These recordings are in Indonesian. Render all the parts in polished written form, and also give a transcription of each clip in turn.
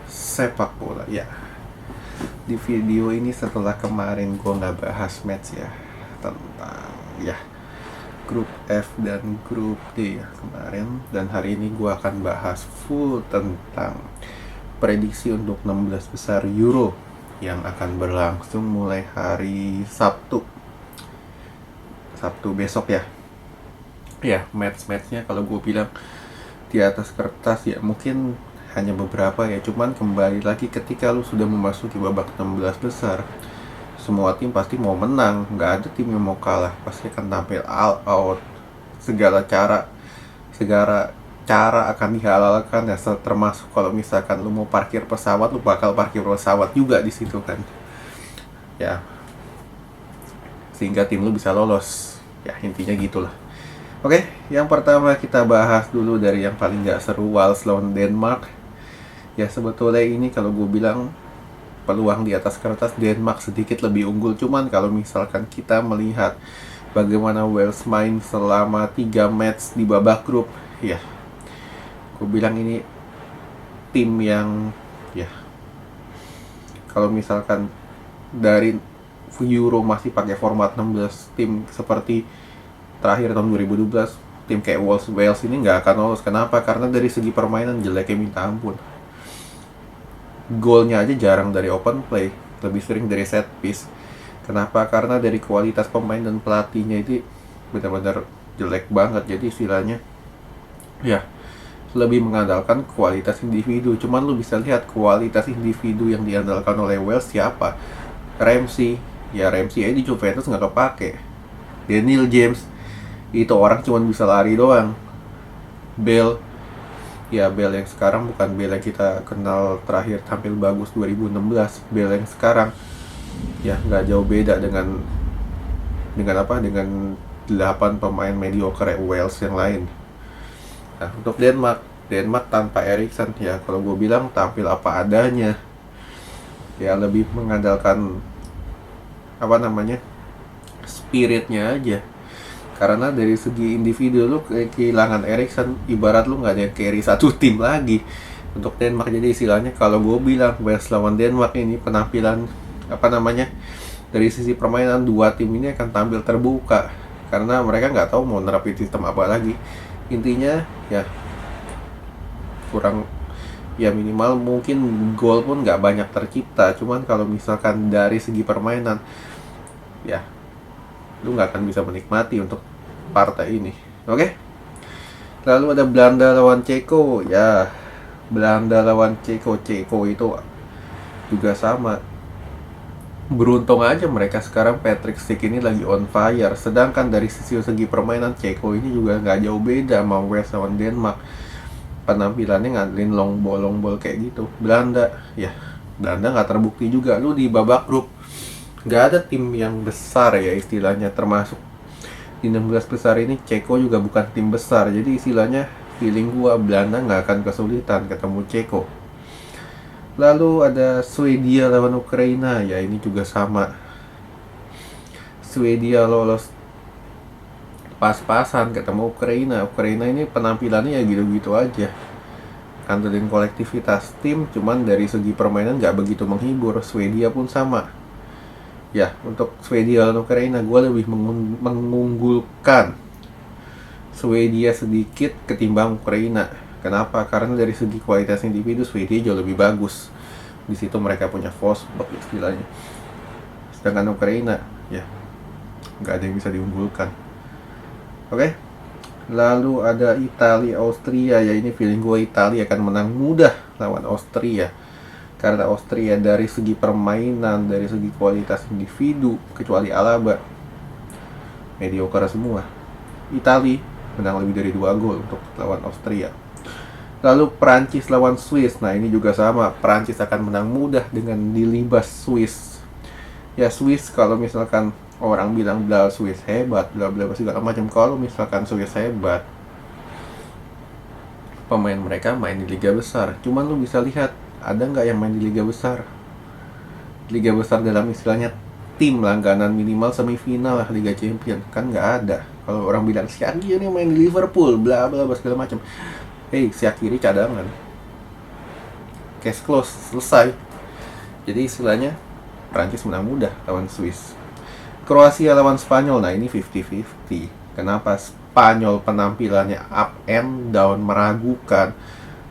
sepak bola ya. Di video ini setelah kemarin gue nggak bahas match ya, tentang ya grup F dan grup D ya kemarin, dan hari ini gue akan bahas full tentang prediksi untuk 16 besar Euro yang akan berlangsung mulai hari Sabtu besok ya. Ya, match-matchnya kalau gue bilang di atas kertas ya mungkin hanya beberapa ya, cuman kembali lagi ketika lu sudah memasuki babak 16 besar, semua tim pasti mau menang, nggak ada tim yang mau kalah, pasti akan tampil all out. Segala cara akan dihalalkan ya, termasuk kalau misalkan lu mau parkir pesawat, lu bakal parkir pesawat juga di situ kan ya, sehingga tim lu bisa lolos ya, intinya gitulah. Oke, yang pertama kita bahas dulu dari yang paling gak seru, Wales lawan Denmark. Ya sebetulnya ini kalau gue bilang peluang di atas kertas Denmark sedikit lebih unggul. Cuman kalau misalkan kita melihat bagaimana Wales main selama 3 match di babak grup, ya gue bilang ini tim yang ya, kalau misalkan dari Euro masih pakai format 16 tim seperti terakhir tahun 2012, tim kayak Wales ini nggak akan lolos. Kenapa? Karena dari segi permainan jeleknya minta ampun. Golnya aja jarang dari open play, lebih sering dari set piece. Kenapa? Karena dari kualitas pemain dan pelatihnya itu benar-benar jelek banget. Jadi istilahnya ya lebih mengandalkan kualitas individu. Cuman lu bisa lihat kualitas individu yang diandalkan oleh Wales siapa? Ramsey aja di Juventus nggak kepake. Daniel James itu orang cuma bisa lari doang. Bale yang sekarang bukan Bale yang kita kenal terakhir tampil bagus 2016. Bale yang sekarang ya nggak jauh beda dengan 8 pemain mediocre Wales yang lain. Nah, untuk Denmark tanpa Eriksen ya kalau gue bilang tampil apa adanya ya, lebih mengandalkan spiritnya aja. Karena dari segi individu lu kehilangan Eriksen, ibarat lu nggak ada yang carry satu tim lagi untuk Denmark. Jadi istilahnya kalau gue bilang Wales lawan Denmark ini penampilan dari sisi permainan, dua tim ini akan tampil terbuka karena mereka nggak tahu mau nerapin sistem apa lagi. Intinya ya kurang ya, minimal mungkin gol pun nggak banyak tercipta. Cuman kalau misalkan dari segi permainan ya lu nggak akan bisa menikmati untuk partai ini. Oke? Lalu ada Belanda lawan Ceko ya. Belanda lawan Ceko itu juga sama. Beruntung aja mereka sekarang Patrick Schick ini lagi on fire. Sedangkan dari segi permainan Ceko ini juga nggak jauh beda sama Wales lawan Denmark. Penampilannya ngandelin long ball kayak gitu. Belanda nggak terbukti juga. Lu di babak grup nggak ada tim yang besar ya istilahnya, termasuk di 16 besar ini Ceko juga bukan tim besar. Jadi istilahnya feeling gua Belanda nggak akan kesulitan ketemu Ceko. Lalu ada Swedia lawan Ukraina ya, ini juga sama. Swedia lolos pas-pasan ketemu Ukraina ini penampilannya ya gitu-gitu aja, kandelin kolektivitas tim, cuman dari segi permainan nggak begitu menghibur. Swedia pun sama ya. Untuk Swedia dan Ukraina gue lebih mengunggulkan Swedia sedikit ketimbang Ukraina. Kenapa? Karena dari segi kualitas individu Swedia jauh lebih bagus. Di situ mereka punya Forsberg istilahnya. Sedangkan Ukraina ya nggak ada yang bisa diunggulkan. Oke? Lalu ada Italia Austria ya, ini feeling gue Italia akan menang mudah lawan Austria. Karena Austria dari segi permainan, dari segi kualitas individu, kecuali Alaba, mediocre semua. Italia menang lebih dari 2 gol untuk lawan Austria. Lalu Prancis lawan Swiss. Nah ini juga sama, Prancis akan menang mudah dengan dilibas Swiss. Ya Swiss kalau misalkan orang bilang bla Swiss hebat, bla bla segala macam, kalau misalkan Swiss hebat, pemain mereka main di liga besar. Cuman lu bisa lihat ada nggak yang main di liga besar? Liga besar dalam istilahnya tim langganan minimal semifinal lah Liga Champion, kan nggak ada. Kalau orang bilang si Andi ini main di Liverpool, bla bla segala macam. Hey, si Akiri cadangan. case close, selesai. Jadi istilahnya Prancis menang mudah lawan Swiss. Kroasia lawan Spanyol, nah ini 50-50. Kenapa? Spanyol penampilannya up and down, meragukan.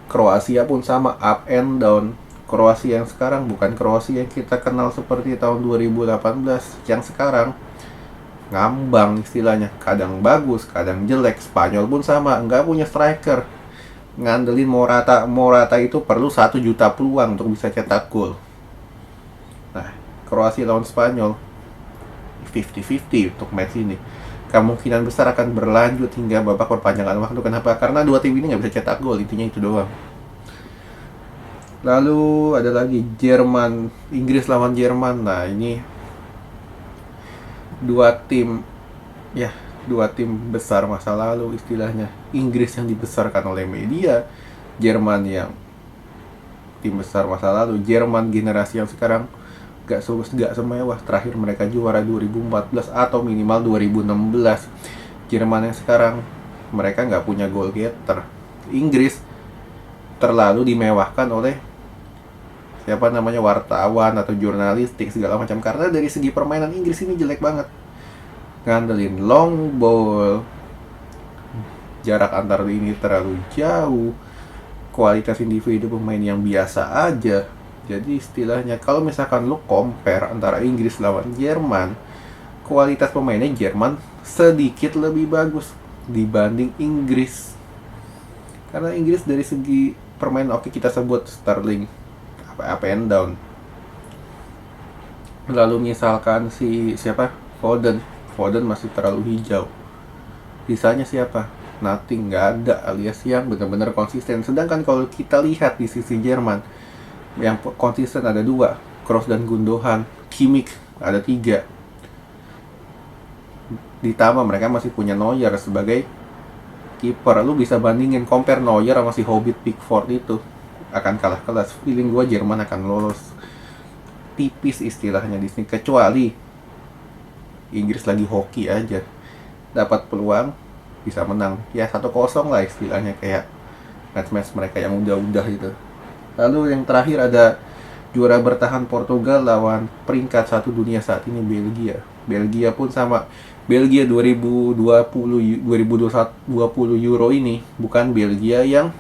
Kroasia pun sama, up and down. Kroasia yang sekarang bukan Kroasia yang kita kenal seperti tahun 2018. Yang sekarang ngambang istilahnya, kadang bagus, kadang jelek. Spanyol pun sama, nggak punya striker. Ngandelin Morata itu perlu 1 juta peluang untuk bisa cetak gol. Nah, Kroasia lawan Spanyol 50-50 untuk match ini. Kemungkinan besar akan berlanjut hingga babak perpanjangan waktu. Kenapa? Karena dua tim ini nggak bisa cetak gol, intinya itu doang. Lalu ada lagi Jerman, Inggris lawan Jerman. Nah ini dua tim besar masa lalu istilahnya. Inggris yang dibesarkan oleh media, Jerman yang tim besar masa lalu. Jerman generasi yang sekarang gak semewah. Terakhir mereka juara 2014 atau minimal 2016. Jerman yang sekarang mereka gak punya goal getter. Inggris terlalu dimewahkan oleh wartawan atau jurnalistik segala macam, karena dari segi permainan Inggris ini jelek banget. Ngandelin long ball, jarak antar ini terlalu jauh, kualitas individu pemain yang biasa aja. Jadi istilahnya kalau misalkan lo compare antara Inggris lawan Jerman, kualitas pemainnya Jerman sedikit lebih bagus dibanding Inggris. Karena Inggris dari segi permainan oke, kita sebut Sterling up and down. Lalu misalkan Foden masih terlalu hijau. Sisanya siapa? Nothing, nggak ada, alias yang benar-benar konsisten. Sedangkan kalau kita lihat di sisi Jerman, yang konsisten ada 2, Kroos dan Gundogan. Kimmich ada 3. Ditambah mereka masih punya Neuer sebagai kiper. Lu bisa bandingin, compare Neuer sama si Hobbit Pickford itu, akan kalah kelas. Feeling gue Jerman akan lolos tipis istilahnya di sini, kecuali Inggris lagi hoki aja, dapat peluang bisa menang ya 1-0 lah istilahnya, kayak match mereka yang udah gitu. Lalu yang terakhir ada juara bertahan Portugal lawan peringkat 1 dunia saat ini Belgia. Belgia pun sama. Belgia 2020 Euro ini bukan Belgia yang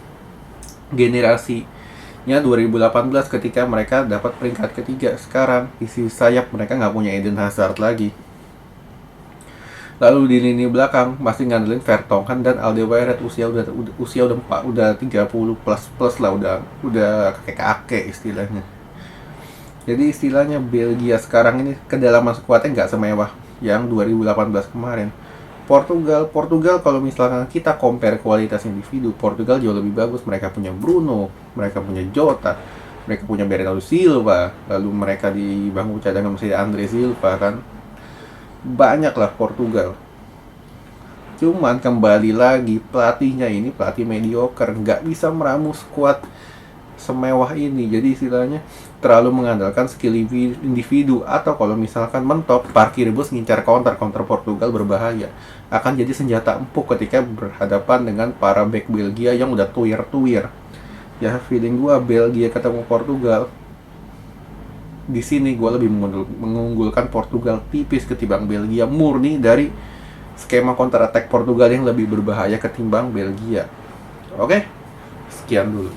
generasinya 2018 ketika mereka dapat peringkat ketiga. Sekarang isi sayap mereka nggak punya Eden Hazard lagi. Lalu di lini belakang masih ngandelin Vertonghen dan Alderweireld, usia udah 30 plus lah, udah kakek istilahnya. Jadi istilahnya Belgia sekarang ini kedalaman skuadnya nggak semewah yang 2018 kemarin. Portugal kalau misalkan kita compare kualitas individu, Portugal jauh lebih bagus. Mereka punya Bruno, mereka punya Jota, mereka punya Bernardo Silva, lalu mereka di bangku cadangan masih Andre Silva kan. Banyak lah Portugal. Cuman kembali lagi, pelatihnya ini pelatih mediocre, nggak bisa meramu skuad semewah ini. Jadi istilahnya terlalu mengandalkan skill individu, atau kalau misalkan mentok, parkir bus ngincar counter Portugal berbahaya. Akan jadi senjata empuk ketika berhadapan dengan para back Belgia yang udah tuir. Ya feeling gua Belgia ketemu Portugal, di sini gue lebih mengunggulkan Portugal tipis ketimbang Belgia, murni dari skema counter attack Portugal yang lebih berbahaya ketimbang Belgia. Oke, sekian dulu.